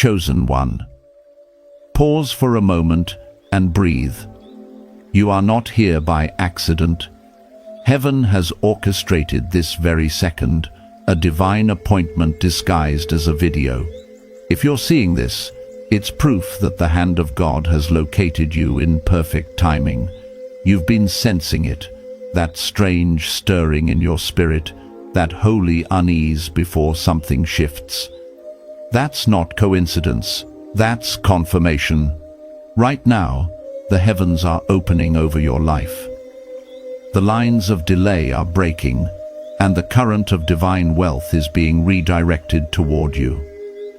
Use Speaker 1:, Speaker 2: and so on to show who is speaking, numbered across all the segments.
Speaker 1: Chosen one. Pause for a moment and breathe. You are not here by accident. Heaven has orchestrated this very second, a divine appointment disguised as a video. If you're seeing this, it's proof that the hand of God has located you in perfect timing. You've been sensing it, that strange stirring in your spirit, that holy unease before something shifts. That's not coincidence, that's confirmation. Right now, the heavens are opening over your life. The lines of delay are breaking, and the current of divine wealth is being redirected toward you.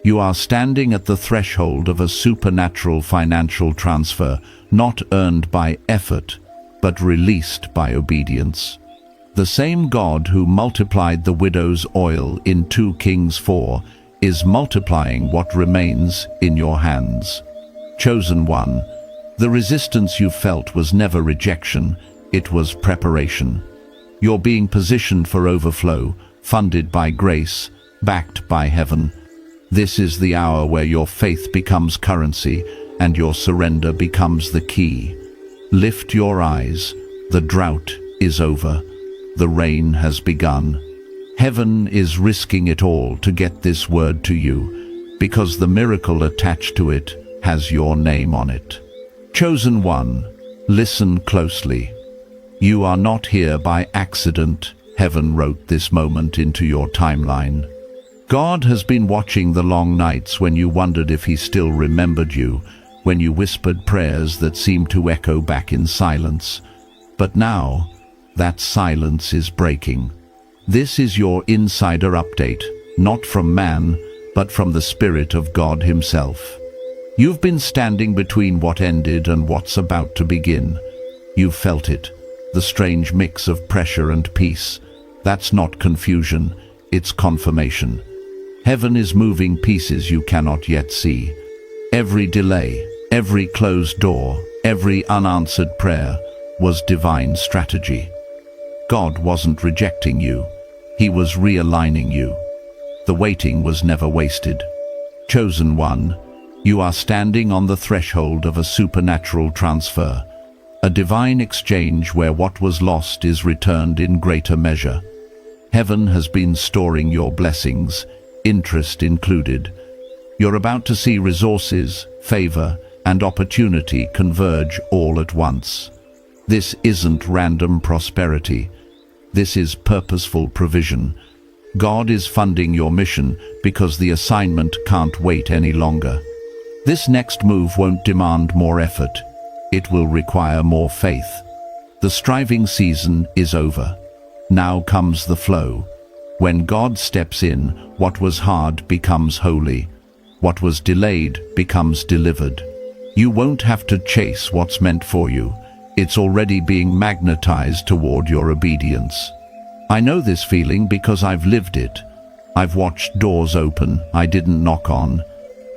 Speaker 1: You are standing at the threshold of a supernatural financial transfer, not earned by effort, but released by obedience. The same God who multiplied the widow's oil in 2 Kings 4 is multiplying what remains in your hands. Chosen one, the resistance you felt was never rejection, it was preparation. You're being positioned for overflow, funded by grace, backed by heaven. This is the hour where your faith becomes currency and your surrender becomes the key. Lift your eyes. The drought is over. The rain has begun. Heaven is risking it all to get this word to you, because the miracle attached to it has your name on it. Chosen one, listen closely. You are not here by accident. Heaven wrote this moment into your timeline. God has been watching the long nights when you wondered if he still remembered you, when you whispered prayers that seemed to echo back in silence. But now, that silence is breaking. This is your insider update, not from man, but from the Spirit of God himself. You've been standing between what ended and what's about to begin. You've felt it, the strange mix of pressure and peace. That's not confusion, it's confirmation. Heaven is moving pieces you cannot yet see. Every delay, every closed door, every unanswered prayer was divine strategy. God wasn't rejecting you. He was realigning you. The waiting was never wasted. Chosen one, you are standing on the threshold of a supernatural transfer, a divine exchange where what was lost is returned in greater measure. Heaven has been storing your blessings, interest included. You're about to see resources, favor, and opportunity converge all at once. This isn't random prosperity. This is purposeful provision. God is funding your mission because the assignment can't wait any longer. This next move won't demand more effort. It will require more faith. The striving season is over. Now comes the flow. When God steps in, what was hard becomes holy. What was delayed becomes delivered. You won't have to chase what's meant for you. It's already being magnetized toward your obedience. I know this feeling because I've lived it. I've watched doors open I didn't knock on.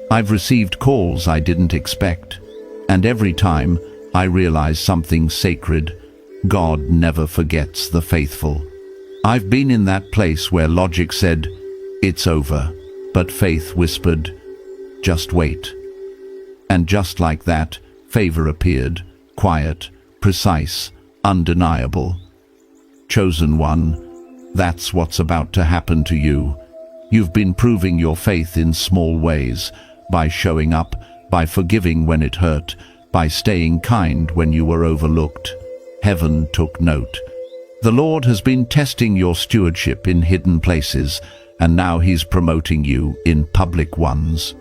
Speaker 1: I've received calls I didn't expect. And every time, I realize something sacred. God never forgets the faithful. I've been in that place where logic said, "It's over," but faith whispered, "Just wait." And just like that, favor appeared, quiet, precise, undeniable. Chosen one, that's what's about to happen to you. You've been proving your faith in small ways, by showing up, by forgiving when it hurt, by staying kind when you were overlooked. Heaven took note. The Lord has been testing your stewardship in hidden places, and now he's promoting you in public ones.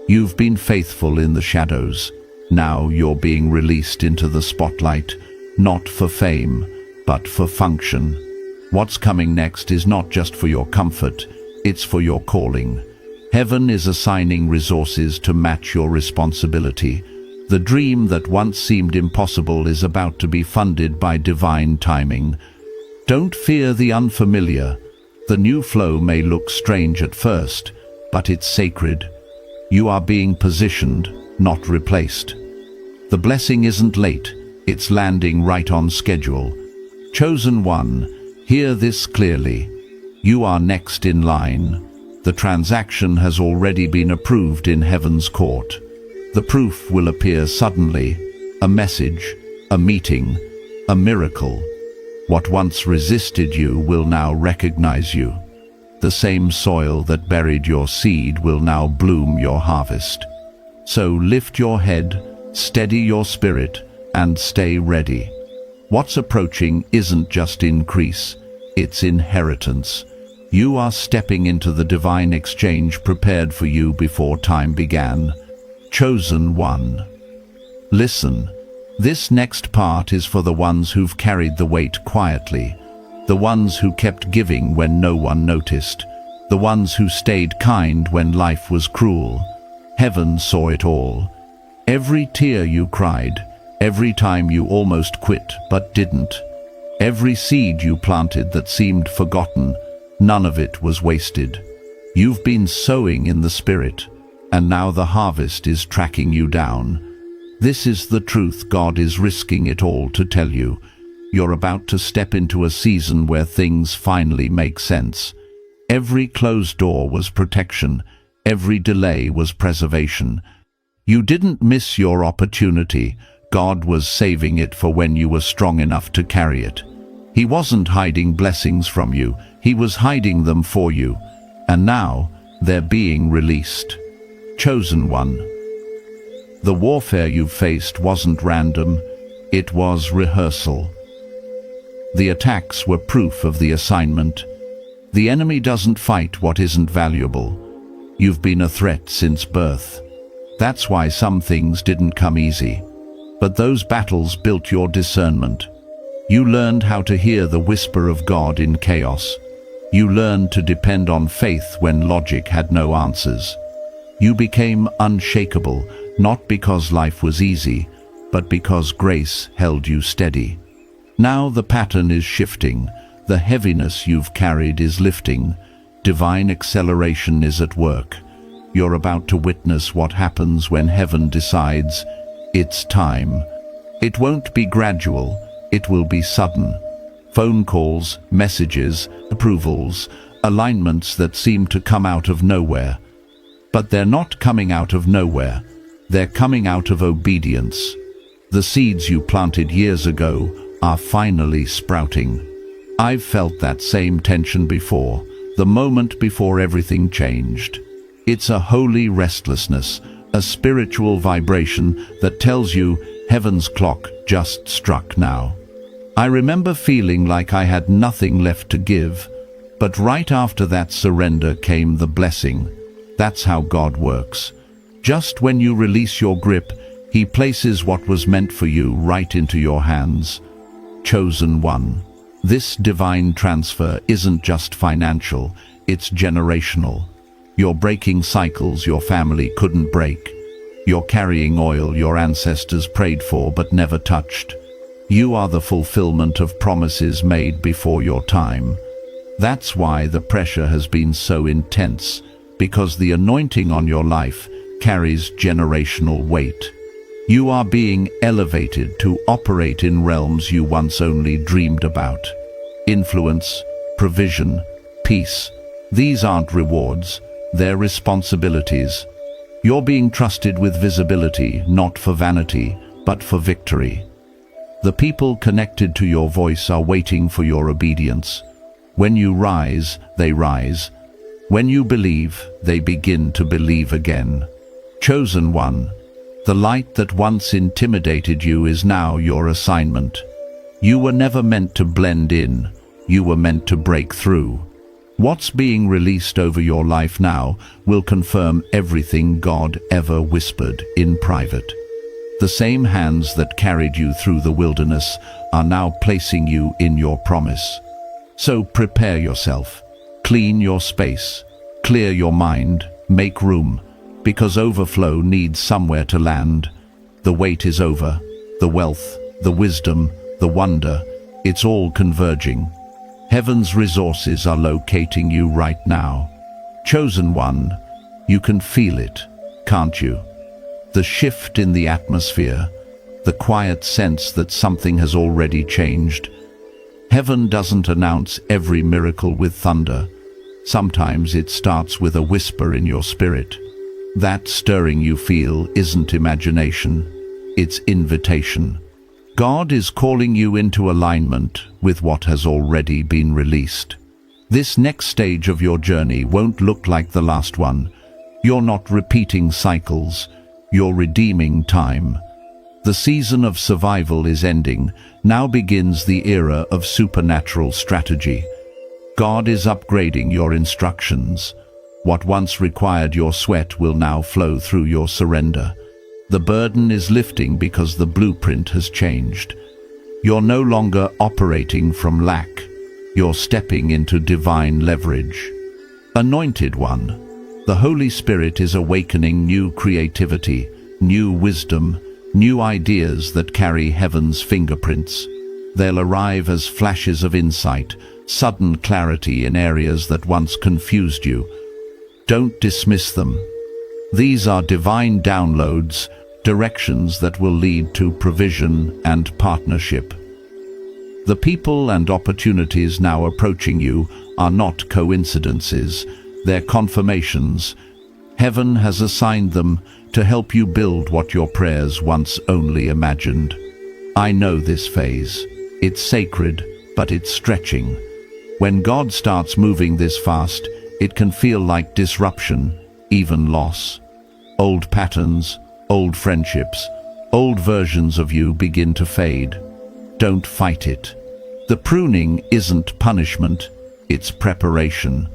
Speaker 1: You've been faithful in the shadows. Now you're being released into the spotlight, not for fame, but for function. What's coming next is not just for your comfort, it's for your calling. Heaven is assigning resources to match your responsibility. The dream that once seemed impossible is about to be funded by divine timing. Don't fear the unfamiliar. The new flow may look strange at first, but it's sacred. You are being positioned, not replaced. The blessing isn't late, it's landing right on schedule. Chosen one, hear this clearly. You are next in line. The transaction has already been approved in heaven's court. The proof will appear suddenly, a message, a meeting, a miracle. What once resisted you will now recognize you. The same soil that buried your seed will now bloom your harvest. So lift your head, steady your spirit, and stay ready. What's approaching isn't just increase, it's inheritance. You are stepping into the divine exchange prepared for you before time began. Chosen one. Listen, this next part is for the ones who've carried the weight quietly, the ones who kept giving when no one noticed, the ones who stayed kind when life was cruel. Heaven saw it all. Every tear you cried, every time you almost quit but didn't, every seed you planted that seemed forgotten, none of it was wasted. You've been sowing in the Spirit, and now the harvest is tracking you down. This is the truth God is risking it all to tell you. You're about to step into a season where things finally make sense. Every closed door was protection, every delay was preservation. You didn't miss your opportunity. God was saving it for when you were strong enough to carry it. He wasn't hiding blessings from you, He was hiding them for you. And now, they're being released. Chosen one. The warfare you faced wasn't random, it was rehearsal. The attacks were proof of the assignment. The enemy doesn't fight what isn't valuable. You've been a threat since birth. That's why some things didn't come easy. But those battles built your discernment. You learned how to hear the whisper of God in chaos. You learned to depend on faith when logic had no answers. You became unshakable, not because life was easy, but because grace held you steady. Now the pattern is shifting. The heaviness you've carried is lifting. Divine acceleration is at work. You're about to witness what happens when heaven decides it's time. It won't be gradual, it will be sudden. Phone calls, messages, approvals, alignments that seem to come out of nowhere. But they're not coming out of nowhere. They're coming out of obedience. The seeds you planted years ago are finally sprouting. I've felt that same tension before, the moment before everything changed. It's a holy restlessness, a spiritual vibration that tells you heaven's clock just struck now. I remember feeling like I had nothing left to give, but right after that surrender came the blessing. That's how God works. Just when you release your grip, He places what was meant for you right into your hands. Chosen one. This divine transfer isn't just financial, it's generational. You're breaking cycles your family couldn't break. You're carrying oil your ancestors prayed for but never touched. You are the fulfillment of promises made before your time. That's why the pressure has been so intense, because the anointing on your life carries generational weight. You are being elevated to operate in realms you once only dreamed about. Influence, provision, peace. These aren't rewards, they're responsibilities. You're being trusted with visibility, not for vanity, but for victory. The people connected to your voice are waiting for your obedience. When you rise, they rise. When you believe, they begin to believe again. Chosen one. The light that once intimidated you is now your assignment. You were never meant to blend in, you were meant to break through. What's being released over your life now will confirm everything God ever whispered in private. The same hands that carried you through the wilderness are now placing you in your promise. So prepare yourself, clean your space, clear your mind, make room, because overflow needs somewhere to land. The wait is over, the wealth, the wisdom, the wonder, it's all converging. Heaven's resources are locating you right now. Chosen one, you can feel it, can't you? The shift in the atmosphere, the quiet sense that something has already changed. Heaven doesn't announce every miracle with thunder. Sometimes it starts with a whisper in your spirit. That stirring you feel isn't imagination, it's invitation. God is calling you into alignment with what has already been released. This next stage of your journey won't look like the last one. You're not repeating cycles, you're redeeming time. The season of survival is ending. Now begins the era of supernatural strategy. God is upgrading your instructions. What once required your sweat will now flow through your surrender. The burden is lifting because the blueprint has changed. You're no longer operating from lack. You're stepping into divine leverage. Anointed One, the Holy Spirit is awakening new creativity, new wisdom, new ideas that carry heaven's fingerprints. They'll arrive as flashes of insight, sudden clarity in areas that once confused you. Don't dismiss them. These are divine downloads, directions that will lead to provision and partnership. The people and opportunities now approaching you are not coincidences, they're confirmations. Heaven has assigned them to help you build what your prayers once only imagined. I know this phase. It's sacred, but it's stretching. When God starts moving this fast, it can feel like disruption, even loss. Old patterns, old friendships, old versions of you begin to fade. Don't fight it. The pruning isn't punishment, it's preparation.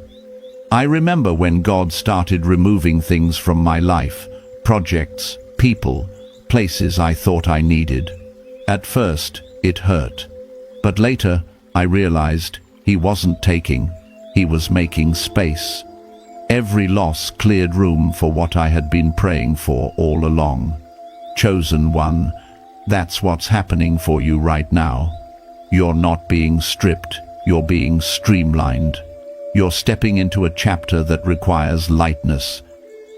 Speaker 1: I remember when God started removing things from my life, projects, people, places I thought I needed. At first, it hurt. But later, I realized He wasn't taking, He was making space. Every loss cleared room for what I had been praying for all along. Chosen One, that's what's happening for you right now. You're not being stripped, you're being streamlined. You're stepping into a chapter that requires lightness.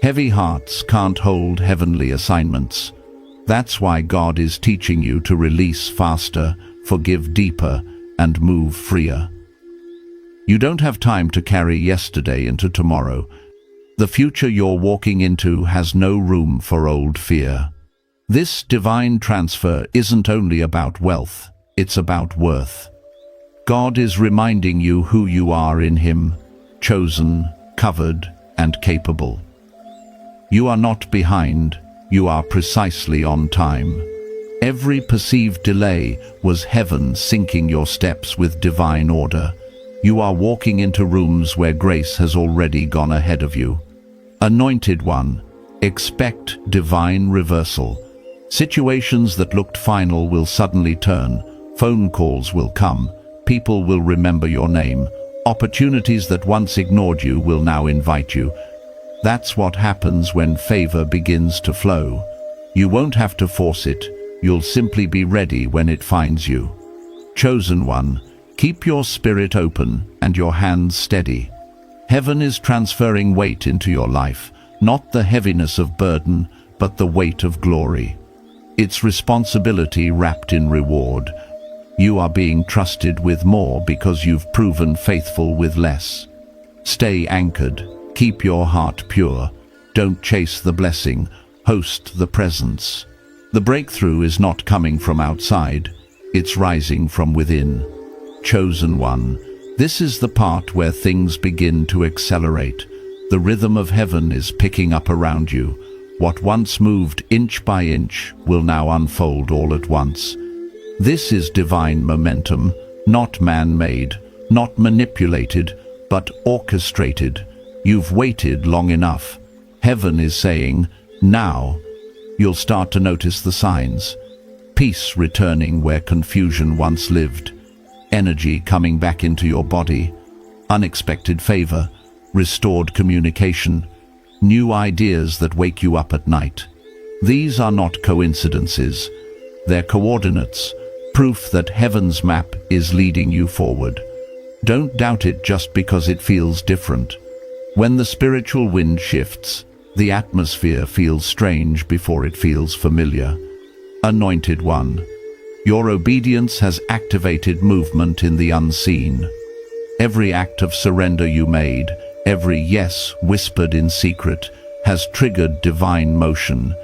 Speaker 1: Heavy hearts can't hold heavenly assignments. That's why God is teaching you to release faster, forgive deeper, and move freer. You don't have time to carry yesterday into tomorrow. The future you're walking into has no room for old fear. This divine transfer isn't only about wealth, it's about worth. God is reminding you who you are in Him, chosen, covered, and capable. You are not behind, you are precisely on time. Every perceived delay was heaven syncing your steps with divine order. You are walking into rooms where grace has already gone ahead of you. Anointed One, expect divine reversal. Situations that looked final will suddenly turn. Phone calls will come. People will remember your name. Opportunities that once ignored you will now invite you. That's what happens when favor begins to flow. You won't have to force it. You'll simply be ready when it finds you. Chosen One, keep your spirit open and your hands steady. Heaven is transferring weight into your life, not the heaviness of burden, but the weight of glory. It's responsibility wrapped in reward. You are being trusted with more because you've proven faithful with less. Stay anchored. Keep your heart pure. Don't chase the blessing. Host the presence. The breakthrough is not coming from outside. It's rising from within. Chosen One, this is the part where things begin to accelerate. The rhythm of heaven is picking up around you. What once moved inch by inch will now unfold all at once. This is divine momentum, not man-made, not manipulated, but orchestrated. You've waited long enough. Heaven is saying, now. You'll start to notice the signs. Peace returning where confusion once lived. Energy coming back into your body. Unexpected favor. Restored communication. New ideas that wake you up at night. These are not coincidences. They're coordinates. Proof that heaven's map is leading you forward. Don't doubt it just because it feels different. When the spiritual wind shifts, the atmosphere feels strange before it feels familiar. Anointed One, your obedience has activated movement in the unseen. Every act of surrender you made, Every yes, whispered in secret, has triggered divine motion.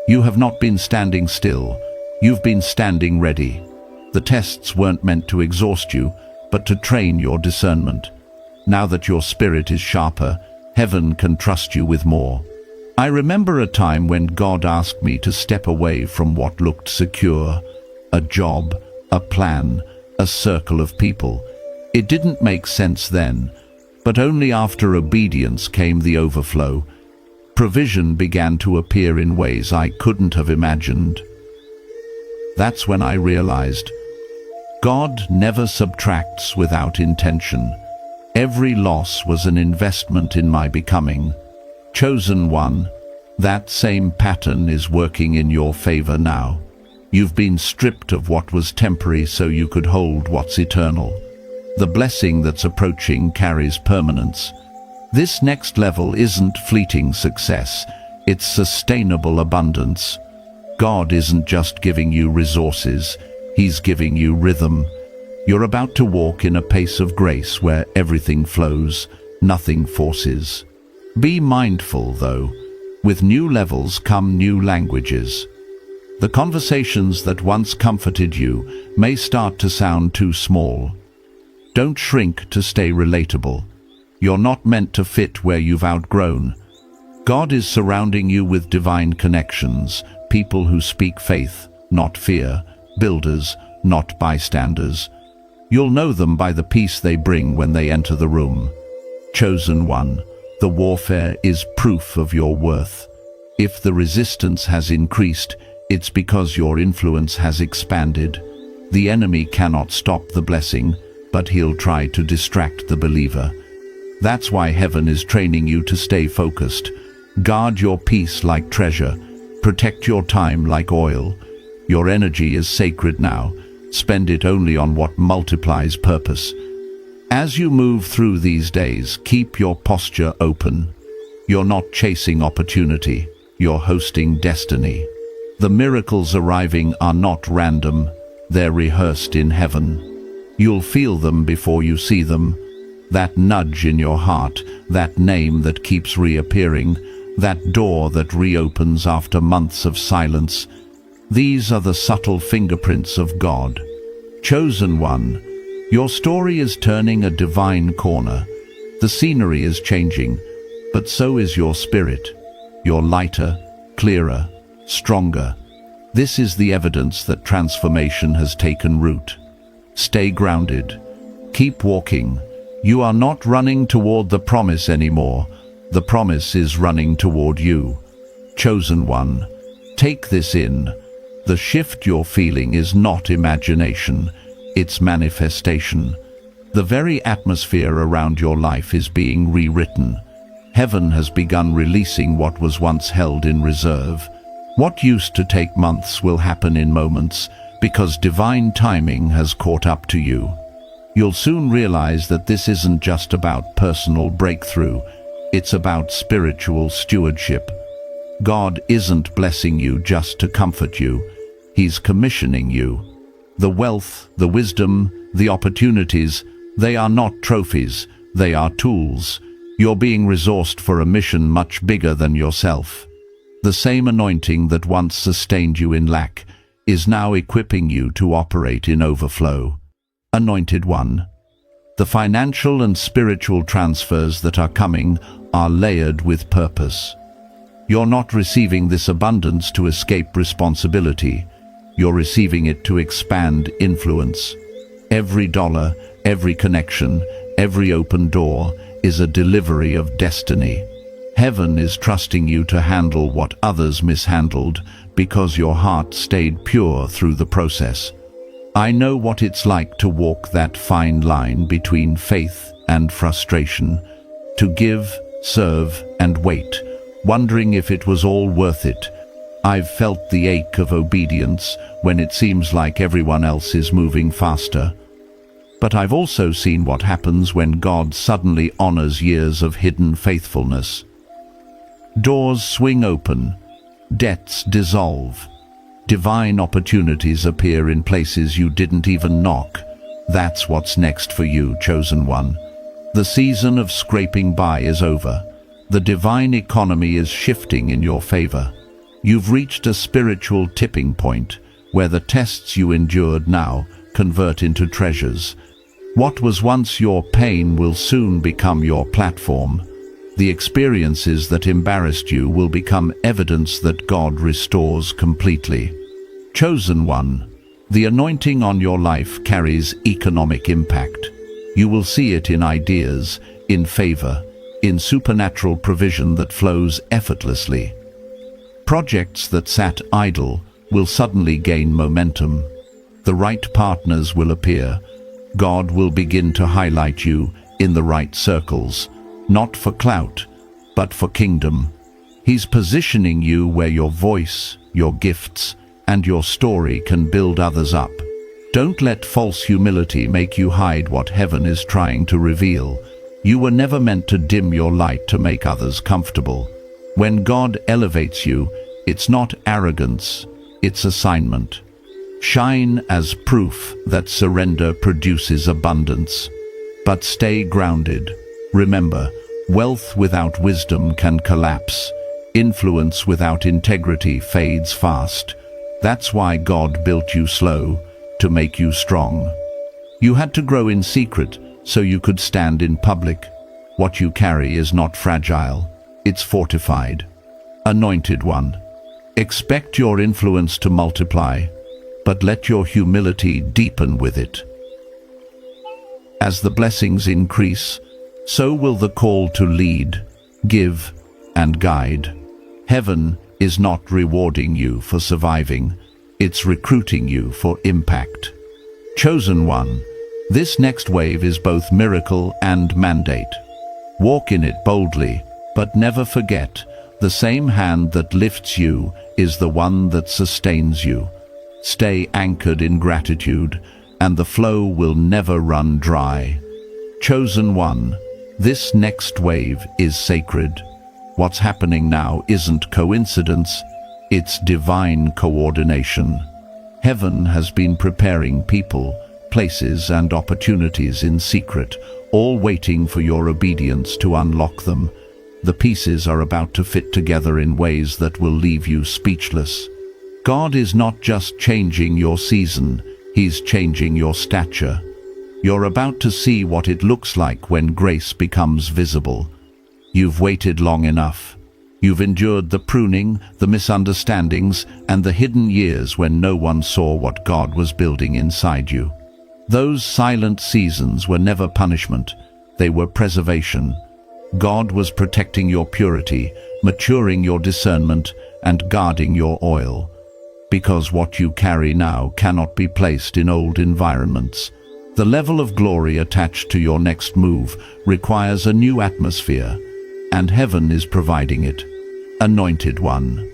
Speaker 1: You have not been standing still. You've been standing ready. The tests weren't meant to exhaust you, but to train your discernment. Now that your spirit is sharper, heaven can trust you with more. I remember a time when God asked me to step away from what looked secure, a job, a plan, a circle of people. It didn't make sense then, but only after obedience came the overflow. Provision began to appear in ways I couldn't have imagined. That's when I realized, God never subtracts without intention. Every loss was an investment in my becoming. Chosen one, that same pattern is working in your favor now. You've been stripped of what was temporary so you could hold what's eternal. The blessing that's approaching carries permanence. This next level isn't fleeting success, it's sustainable abundance. God isn't just giving you resources, He's giving you rhythm. You're about to walk in a pace of grace where everything flows, nothing forces. Be mindful, though. With new levels come new languages. The conversations that once comforted you may start to sound too small. Don't shrink to stay relatable. You're not meant to fit where you've outgrown. God is surrounding you with divine connections, people who speak faith, not fear, builders, not bystanders. You'll know them by the peace they bring when they enter the room. Chosen one, the warfare is proof of your worth. If the resistance has increased, it's because your influence has expanded. The enemy cannot stop the blessing, but he'll try to distract the believer. That's why heaven is training you to stay focused. Guard your peace like treasure. Protect your time like oil. Your energy is sacred now. Spend it only on what multiplies purpose. As you move through these days, keep your posture open. You're not chasing opportunity, you're hosting destiny. The miracles arriving are not random, they're rehearsed in heaven. You'll feel them before you see them. That nudge in your heart, that name that keeps reappearing, that door that reopens after months of silence. These are the subtle fingerprints of God. Chosen one, your story is turning a divine corner. The scenery is changing, but so is your spirit. You're lighter, clearer, stronger. This is the evidence that transformation has taken root. Stay grounded. Keep walking. You are not running toward the promise anymore. The promise is running toward you. Chosen one, take this in. The shift you're feeling is not imagination, it's manifestation. The very atmosphere around your life is being rewritten. Heaven has begun releasing what was once held in reserve. What used to take months will happen in moments, because divine timing has caught up to you. You'll soon realize that this isn't just about personal breakthrough, it's about spiritual stewardship. God isn't blessing you just to comfort you. He's commissioning you. The wealth, the wisdom, the opportunities, they are not trophies, they are tools. You're being resourced for a mission much bigger than yourself. The same anointing that once sustained you in lack is now equipping you to operate in overflow. Anointed one, the financial and spiritual transfers that are coming are layered with purpose. You're not receiving this abundance to escape responsibility. You're receiving it to expand influence. Every dollar, every connection, every open door is a delivery of destiny. Heaven is trusting you to handle what others mishandled because your heart stayed pure through the process. I know what it's like to walk that fine line between faith and frustration, to give, serve, and wait, wondering if it was all worth it. I've felt the ache of obedience when it seems like everyone else is moving faster. But I've also seen what happens when God suddenly honors years of hidden faithfulness. Doors swing open, debts dissolve, divine opportunities appear in places you didn't even knock. That's what's next for you, chosen one. The season of scraping by is over. The divine economy is shifting in your favor. You've reached a spiritual tipping point where the tests you endured now convert into treasures. What was once your pain will soon become your platform. The experiences that embarrassed you will become evidence that God restores completely. Chosen one, the anointing on your life carries economic impact. You will see it in ideas, in favor, in supernatural provision that flows effortlessly. Projects that sat idle will suddenly gain momentum. The right partners will appear. God will begin to highlight you in the right circles, not for clout, but for kingdom. He's positioning you where your voice, your gifts, and your story can build others up. Don't let false humility make you hide what heaven is trying to reveal. You were never meant to dim your light to make others comfortable. When God elevates you, it's not arrogance, it's assignment. Shine as proof that surrender produces abundance. But stay grounded. Remember, wealth without wisdom can collapse. Influence without integrity fades fast. That's why God built you slow, to make you strong. You had to grow in secret so you could stand in public. What you carry is not fragile, it's fortified. Anointed one, expect your influence to multiply, but let your humility deepen with it. As the blessings increase, so will the call to lead, give, and guide. Heaven is not rewarding you for surviving, it's recruiting you for impact. Chosen one, this next wave is both miracle and mandate. Walk in it boldly, but never forget, the same hand that lifts you is the one that sustains you. Stay anchored in gratitude, and the flow will never run dry. Chosen one, this next wave is sacred. What's happening now isn't coincidence, it's divine coordination. Heaven has been preparing people, places, and opportunities in secret, all waiting for your obedience to unlock them. The pieces are about to fit together in ways that will leave you speechless. God is not just changing your season, He's changing your stature. You're about to see what it looks like when grace becomes visible. You've waited long enough. You've endured the pruning, the misunderstandings, and the hidden years when no one saw what God was building inside you. Those silent seasons were never punishment, they were preservation. God was protecting your purity, maturing your discernment, and guarding your oil. Because what you carry now cannot be placed in old environments. The level of glory attached to your next move requires a new atmosphere, and heaven is providing it. Anointed one.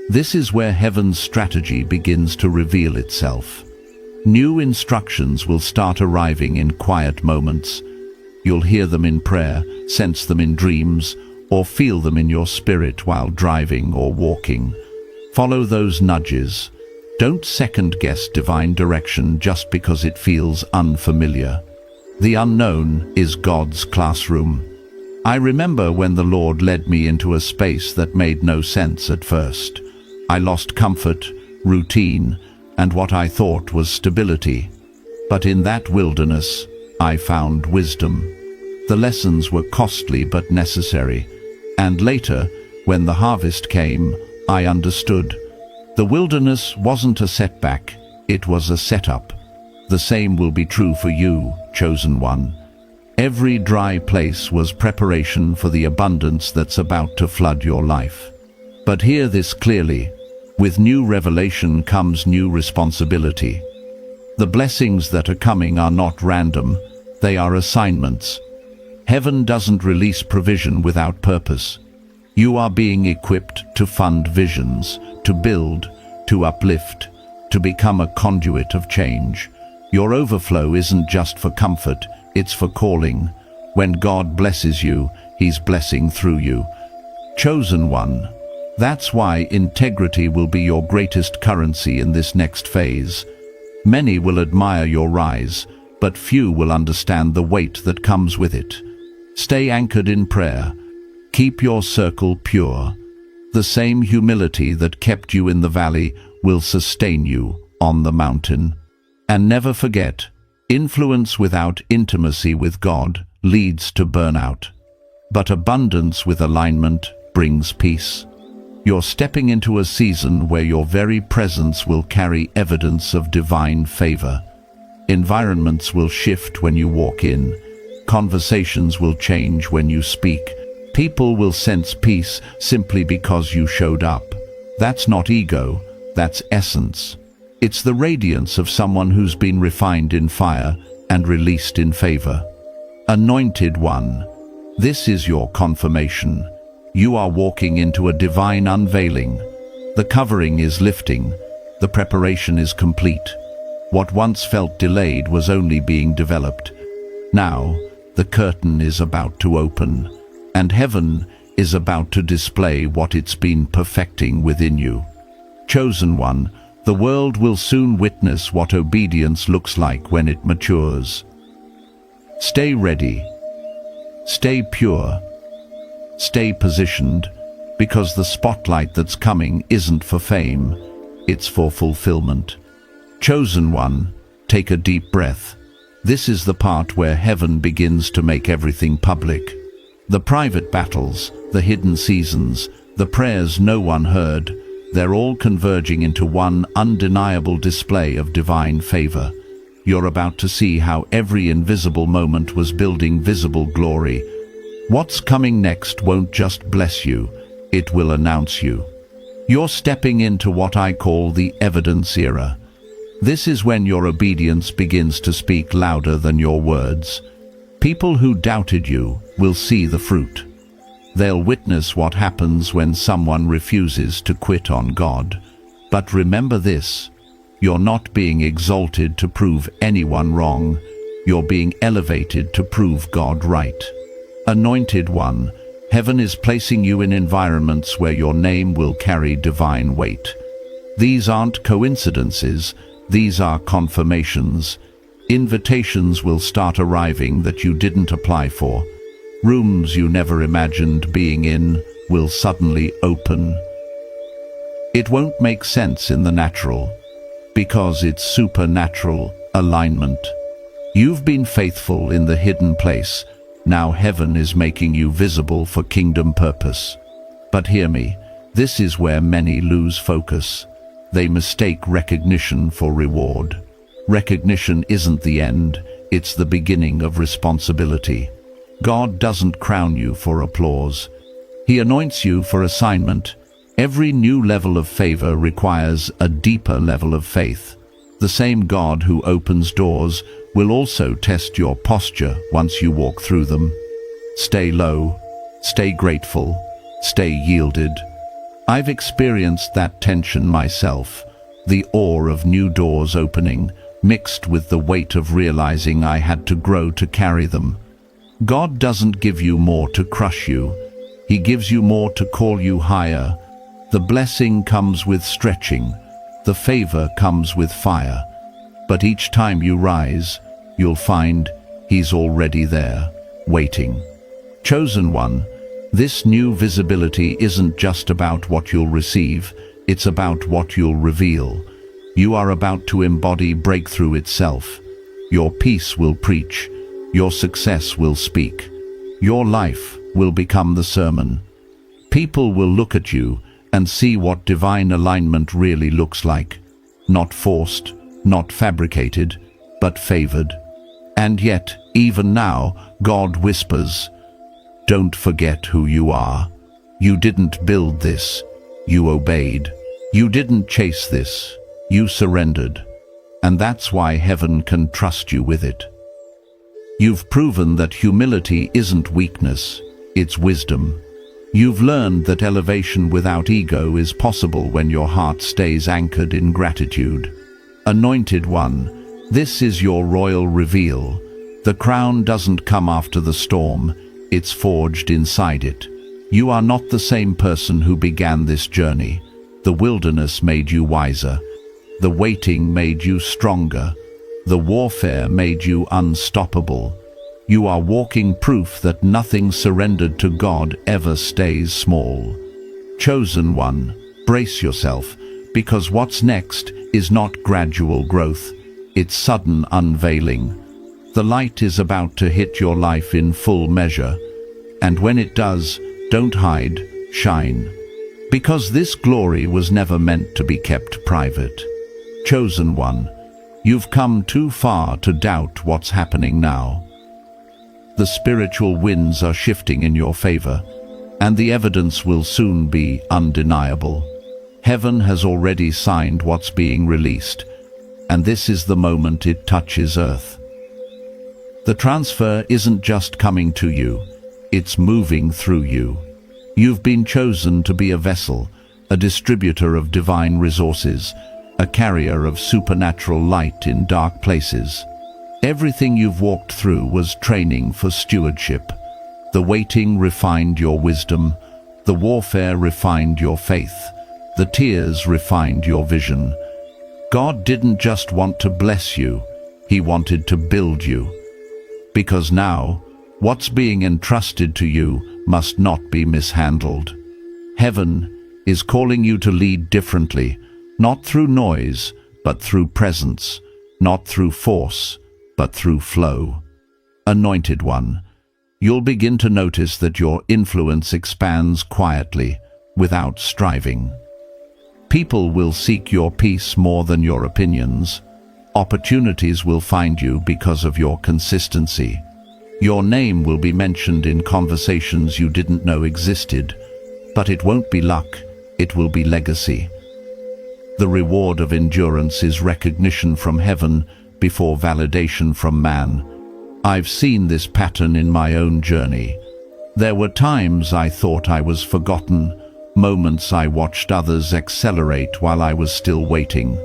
Speaker 1: This is where heaven's strategy begins to reveal itself. New instructions will start arriving in quiet moments. You'll hear them in prayer, sense them in dreams, or feel them in your spirit while driving or walking. Follow those nudges. Don't second-guess divine direction just because it feels unfamiliar. The unknown is God's classroom. I remember when the Lord led me into a space that made no sense at first. I lost comfort, routine, and what I thought was stability. But in that wilderness, I found wisdom. The lessons were costly but necessary. And later, when the harvest came, I understood. The wilderness wasn't a setback, it was a setup. The same will be true for you, chosen one. Every dry place was preparation for the abundance that's about to flood your life. But hear this clearly, with new revelation comes new responsibility. The blessings that are coming are not random, they are assignments. Heaven doesn't release provision without purpose. You are being equipped to fund visions, to build, to uplift, to become a conduit of change. Your overflow isn't just for comfort, it's for calling. When God blesses you, He's blessing through you. Chosen one. That's why integrity will be your greatest currency in this next phase. Many will admire your rise, but few will understand the weight that comes with it. Stay anchored in prayer. Keep your circle pure. The same humility that kept you in the valley will sustain you on the mountain. And never forget, influence without intimacy with God leads to burnout. But abundance with alignment brings peace. You're stepping into a season where your very presence will carry evidence of divine favor. Environments will shift when you walk in. Conversations will change when you speak. People will sense peace simply because you showed up. That's not ego, that's essence. It's the radiance of someone who's been refined in fire and released in favor. Anointed one, this is your confirmation. You are walking into a divine unveiling. The covering is lifting. The preparation is complete. What once felt delayed was only being developed. Now, the curtain is about to open, and heaven is about to display what it's been perfecting within you. Chosen one, the world will soon witness what obedience looks like when it matures. Stay ready. Stay pure. Stay positioned, because the spotlight that's coming isn't for fame, it's for fulfillment. Chosen one, take a deep breath. This is the part where heaven begins to make everything public. The private battles, the hidden seasons, the prayers no one heard, they're all converging into one undeniable display of divine favor. You're about to see how every invisible moment was building visible glory. What's coming next won't just bless you, it will announce you. You're stepping into what I call the evidence era. This is when your obedience begins to speak louder than your words. People who doubted you will see the fruit. They'll witness what happens when someone refuses to quit on God. But remember this, you're not being exalted to prove anyone wrong, you're being elevated to prove God right. Anointed one, heaven is placing you in environments where your name will carry divine weight. These aren't coincidences, these are confirmations. Invitations will start arriving that you didn't apply for. Rooms you never imagined being in will suddenly open. It won't make sense in the natural, because it's supernatural alignment. You've been faithful in the hidden place. Now heaven is making you visible for kingdom purpose. But hear me, this is where many lose focus. They mistake recognition for reward. Recognition isn't the end, it's the beginning of responsibility. God doesn't crown you for applause. He anoints you for assignment. Every new level of favor requires a deeper level of faith. The same God who opens doors will also test your posture once you walk through them. Stay low, stay grateful, stay yielded. I've experienced that tension myself, the awe of new doors opening, mixed with the weight of realizing I had to grow to carry them. God doesn't give you more to crush you. He gives you more to call you higher. The blessing comes with stretching. The favor comes with fire. But each time you rise, you'll find He's already there, waiting. Chosen one, this new visibility isn't just about what you'll receive, it's about what you'll reveal. You are about to embody breakthrough itself. Your peace will preach. Your success will speak. Your life will become the sermon. People will look at you and see what divine alignment really looks like. Not forced, not fabricated, but favored. And yet, even now, God whispers, "Don't forget who you are. You didn't build this. You obeyed. You didn't chase this. You surrendered. And that's why heaven can trust you with it." You've proven that humility isn't weakness, it's wisdom. You've learned that elevation without ego is possible when your heart stays anchored in gratitude. Anointed one, this is your royal reveal. The crown doesn't come after the storm, it's forged inside it. You are not the same person who began this journey. The wilderness made you wiser. The waiting made you stronger. The warfare made you unstoppable. You are walking proof that nothing surrendered to God ever stays small. Chosen one, brace yourself, because what's next is not gradual growth, it's sudden unveiling. The light is about to hit your life in full measure, and when it does, don't hide, shine. Because this glory was never meant to be kept private. Chosen one, you've come too far to doubt what's happening now. The spiritual winds are shifting in your favor, and the evidence will soon be undeniable. Heaven has already signed what's being released, and this is the moment it touches earth. The transfer isn't just coming to you, it's moving through you. You've been chosen to be a vessel, a distributor of divine resources, a carrier of supernatural light in dark places. Everything you've walked through was training for stewardship. The waiting refined your wisdom, the warfare refined your faith, the tears refined your vision. God didn't just want to bless you, He wanted to build you. Because now, what's being entrusted to you must not be mishandled. Heaven is calling you to lead differently, not through noise, but through presence, not through force, but through flow. Anointed one, you'll begin to notice that your influence expands quietly, without striving. People will seek your peace more than your opinions. Opportunities will find you because of your consistency. Your name will be mentioned in conversations you didn't know existed, but it won't be luck, it will be legacy. The reward of endurance is recognition from heaven before validation from man. I've seen this pattern in my own journey. There were times I thought I was forgotten, moments I watched others accelerate while I was still waiting.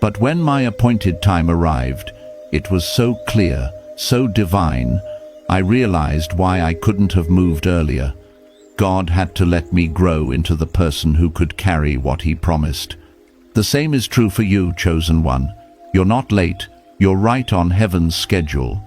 Speaker 1: But when my appointed time arrived, it was so clear, so divine, I realized why I couldn't have moved earlier. God had to let me grow into the person who could carry what He promised. The same is true for you, chosen one. You're not late, you're right on heaven's schedule.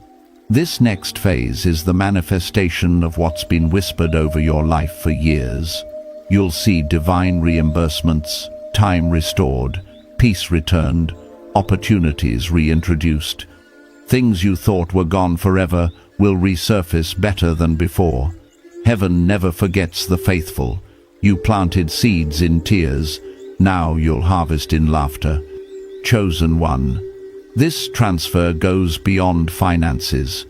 Speaker 1: This next phase is the manifestation of what's been whispered over your life for years. You'll see divine reimbursements, time restored, peace returned, opportunities reintroduced. Things you thought were gone forever will resurface better than before. Heaven never forgets the faithful. You planted seeds in tears, now you'll harvest in laughter. Chosen one, this transfer goes beyond finances.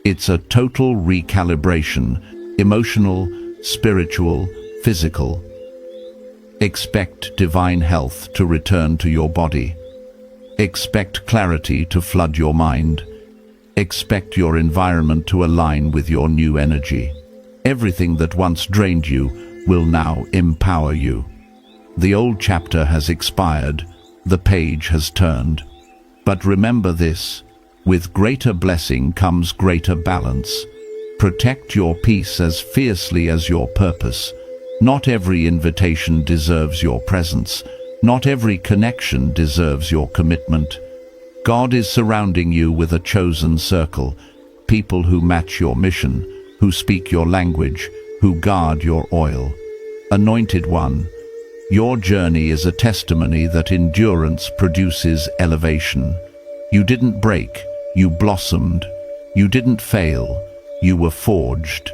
Speaker 1: It's a total recalibration, emotional, spiritual, physical. Expect divine health to return to your body. Expect clarity to flood your mind. Expect your environment to align with your new energy. Everything that once drained you will now empower you. The old chapter has expired, the page has turned. But remember this, with greater blessing comes greater balance. Protect your peace as fiercely as your purpose. Not every invitation deserves your presence. Not every connection deserves your commitment. God is surrounding you with a chosen circle, people who match your mission, who speak your language, who guard your oil. Anointed one, your journey is a testimony that endurance produces elevation. You didn't break, you blossomed. You didn't fail, you were forged.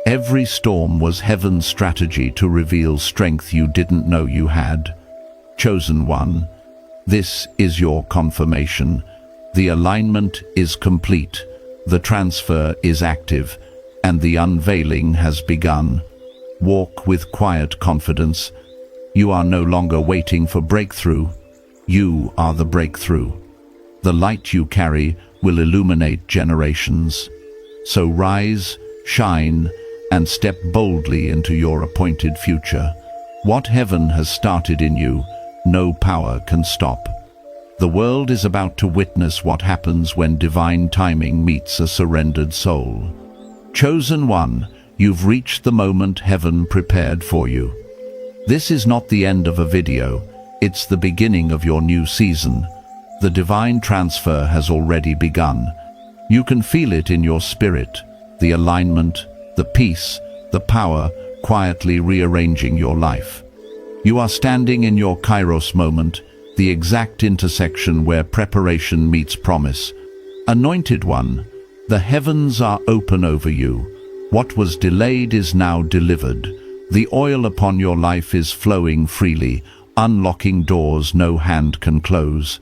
Speaker 1: Every storm was heaven's strategy to reveal strength you didn't know you had. Chosen one, this is your confirmation. The alignment is complete, the transfer is active, and the unveiling has begun. Walk with quiet confidence. You are no longer waiting for breakthrough. You are the breakthrough. The light you carry will illuminate generations. So rise, shine, and step boldly into your appointed future. What heaven has started in you, no power can stop. The world is about to witness what happens when divine timing meets a surrendered soul. Chosen one, you've reached the moment heaven prepared for you. This is not the end of a video, it's the beginning of your new season. The divine transfer has already begun. You can feel it in your spirit, the alignment, the peace, the power quietly rearranging your life. You are standing in your Kairos moment, the exact intersection where preparation meets promise. Anointed one, the heavens are open over you. What was delayed is now delivered. The oil upon your life is flowing freely, unlocking doors no hand can close.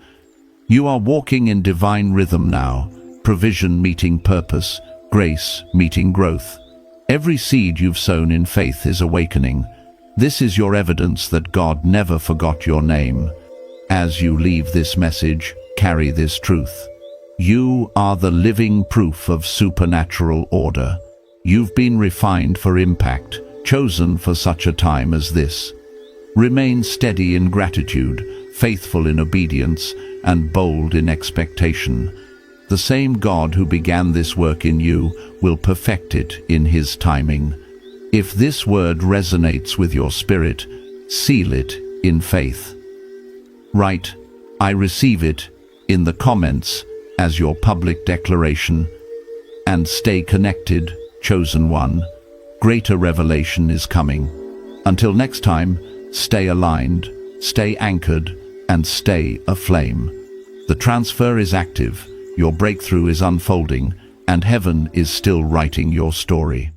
Speaker 1: You are walking in divine rhythm now, provision meeting purpose, grace meeting growth. Every seed you've sown in faith is awakening. This is your evidence that God never forgot your name. As you leave this message, carry this truth. You are the living proof of supernatural order. You've been refined for impact, chosen for such a time as this. Remain steady in gratitude, faithful in obedience, and bold in expectation. The same God who began this work in you will perfect it in His timing. If this word resonates with your spirit, seal it in faith. Write, "I receive it," in the comments as your public declaration. And stay connected, chosen one. Greater revelation is coming. Until next time, stay aligned, stay anchored, and stay aflame. The transfer is active, your breakthrough is unfolding, and heaven is still writing your story.